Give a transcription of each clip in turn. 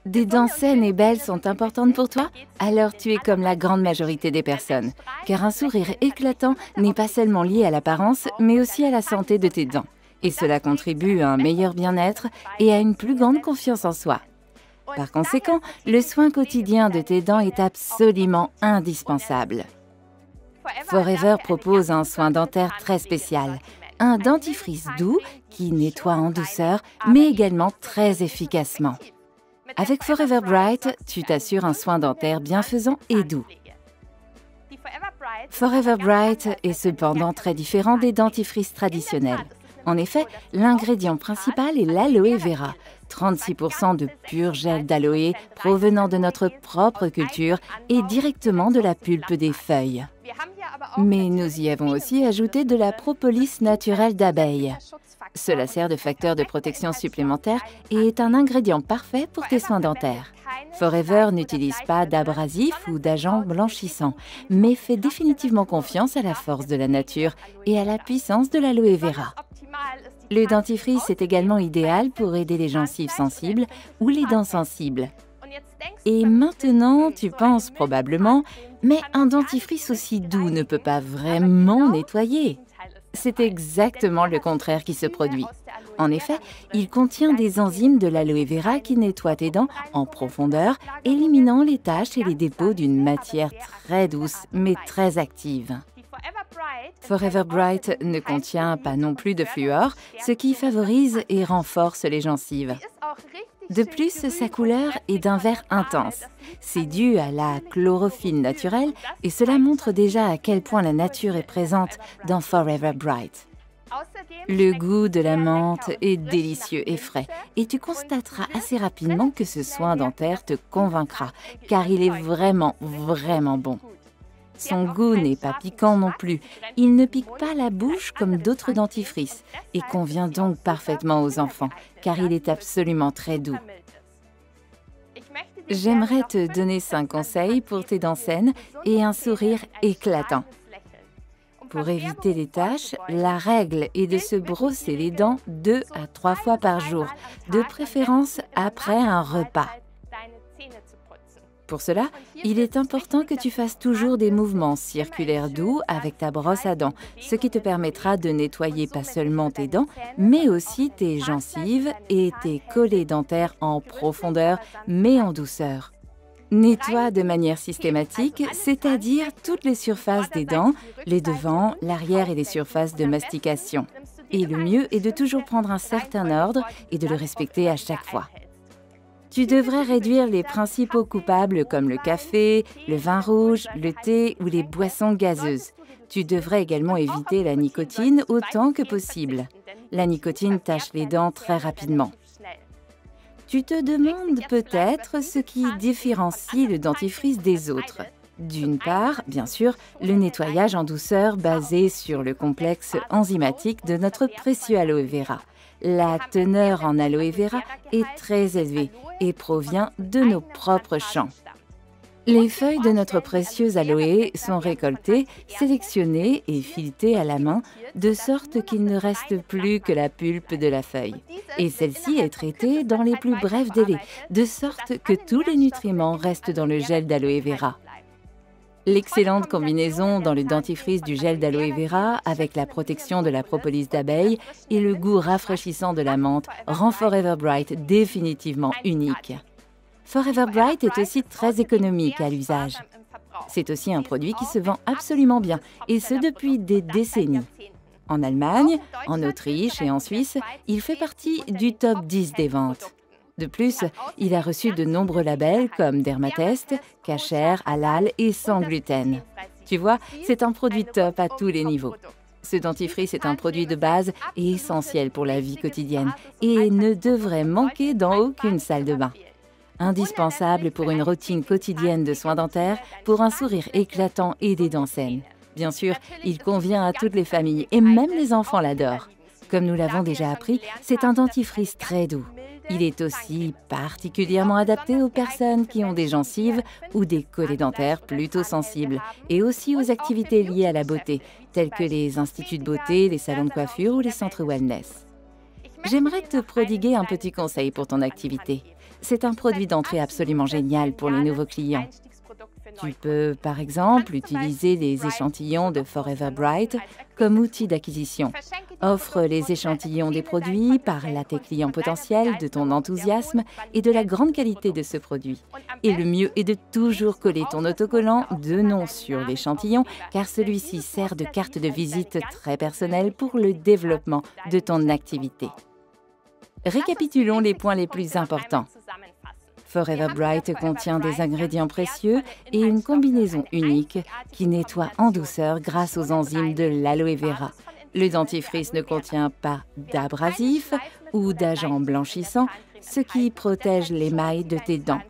Des dents saines et belles sont importantes pour toi? Alors tu es comme la grande majorité des personnes, car un sourire éclatant n'est pas seulement lié à l'apparence, mais aussi à la santé de tes dents. Et cela contribue à un meilleur bien-être et à une plus grande confiance en soi. Par conséquent, le soin quotidien de tes dents est absolument indispensable. Forever propose un soin dentaire très spécial, un dentifrice doux qui nettoie en douceur, mais également très efficacement. Avec Forever Bright, tu t'assures un soin dentaire bienfaisant et doux. Forever Bright est cependant très différent des dentifrices traditionnels. En effet, l'ingrédient principal est l'aloe vera, 36% de pur gel d'aloe provenant de notre propre culture et directement de la pulpe des feuilles. Mais nous y avons aussi ajouté de la propolis naturelle d'abeille. Cela sert de facteur de protection supplémentaire et est un ingrédient parfait pour tes soins dentaires. Forever n'utilise pas d'abrasif ou d'agent blanchissant, mais fait définitivement confiance à la force de la nature et à la puissance de l'aloe vera. Le dentifrice est également idéal pour aider les gencives sensibles ou les dents sensibles. Et maintenant, tu penses probablement, mais un dentifrice aussi doux ne peut pas vraiment nettoyer. C'est exactement le contraire qui se produit. En effet, il contient des enzymes de l'aloe vera qui nettoient tes dents en profondeur, éliminant les taches et les dépôts d'une matière très douce mais très active. Forever Bright ne contient pas non plus de fluor, ce qui favorise et renforce les gencives. De plus, sa couleur est d'un vert intense. C'est dû à la chlorophylle naturelle et cela montre déjà à quel point la nature est présente dans Forever Bright. Le goût de la menthe est délicieux et frais et tu constateras assez rapidement que ce soin dentaire te convaincra car il est vraiment bon. Son goût n'est pas piquant non plus. Il ne pique pas la bouche comme d'autres dentifrices et convient donc parfaitement aux enfants, car il est absolument très doux. J'aimerais te donner 5 conseils pour tes dents saines et un sourire éclatant. Pour éviter les taches, la règle est de se brosser les dents 2 à 3 fois par jour, de préférence après un repas. Pour cela, il est important que tu fasses toujours des mouvements circulaires doux avec ta brosse à dents, ce qui te permettra de nettoyer pas seulement tes dents, mais aussi tes gencives et tes collets dentaires en profondeur, mais en douceur. Nettoie de manière systématique, c'est-à-dire toutes les surfaces des dents, les devants, l'arrière et les surfaces de mastication. Et le mieux est de toujours prendre un certain ordre et de le respecter à chaque fois. Tu devrais réduire les principaux coupables comme le café, le vin rouge, le thé ou les boissons gazeuses. Tu devrais également éviter la nicotine autant que possible. La nicotine tache les dents très rapidement. Tu te demandes peut-être ce qui différencie le dentifrice des autres. D'une part, bien sûr, le nettoyage en douceur basé sur le complexe enzymatique de notre précieux aloe vera. La teneur en aloe vera est très élevée et provient de nos propres champs. Les feuilles de notre précieux aloe sont récoltées, sélectionnées et filetées à la main, de sorte qu'il ne reste plus que la pulpe de la feuille. Et celle-ci est traitée dans les plus brefs délais, de sorte que tous les nutriments restent dans le gel d'aloe vera. L'excellente combinaison dans le dentifrice du gel d'aloe vera avec la protection de la propolis d'abeille et le goût rafraîchissant de la menthe rend Forever Bright définitivement unique. Forever Bright est aussi très économique à l'usage. C'est aussi un produit qui se vend absolument bien, et ce depuis des décennies. En Allemagne, en Autriche et en Suisse, il fait partie du top 10 des ventes. De plus, il a reçu de nombreux labels comme Dermatest, Kasher, Halal et sans gluten. Tu vois, c'est un produit top à tous les niveaux. Ce dentifrice est un produit de base et essentiel pour la vie quotidienne et ne devrait manquer dans aucune salle de bain. Indispensable pour une routine quotidienne de soins dentaires, pour un sourire éclatant et des dents saines. Bien sûr, il convient à toutes les familles et même les enfants l'adorent. Comme nous l'avons déjà appris, c'est un dentifrice très doux. Il est aussi particulièrement adapté aux personnes qui ont des gencives ou des collets dentaires plutôt sensibles et aussi aux activités liées à la beauté, telles que les instituts de beauté, les salons de coiffure ou les centres wellness. J'aimerais te prodiguer un petit conseil pour ton activité. C'est un produit d'entrée absolument génial pour les nouveaux clients. Tu peux, par exemple, utiliser les échantillons de Forever Bright comme outil d'acquisition. Offre les échantillons des produits, parle à tes clients potentiels de ton enthousiasme et de la grande qualité de ce produit. Et le mieux est de toujours coller ton autocollant de nom sur l'échantillon, car celui-ci sert de carte de visite très personnelle pour le développement de ton activité. Récapitulons les points les plus importants. Forever Bright contient des ingrédients précieux et une combinaison unique qui nettoie en douceur grâce aux enzymes de l'aloe vera. Le dentifrice ne contient pas d'abrasif ou d'agents blanchissants, ce qui protège l'émail de tes dents.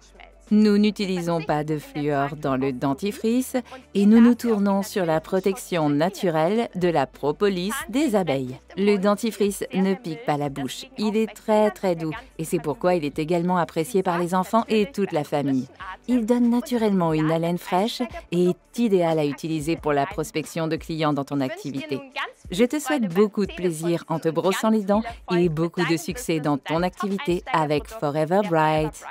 Nous n'utilisons pas de fluor dans le dentifrice et nous nous tournons sur la protection naturelle de la propolis des abeilles. Le dentifrice ne pique pas la bouche, il est très doux et c'est pourquoi il est également apprécié par les enfants et toute la famille. Il donne naturellement une haleine fraîche et est idéal à utiliser pour la prospection de clients dans ton activité. Je te souhaite beaucoup de plaisir en te brossant les dents et beaucoup de succès dans ton activité avec Forever Bright.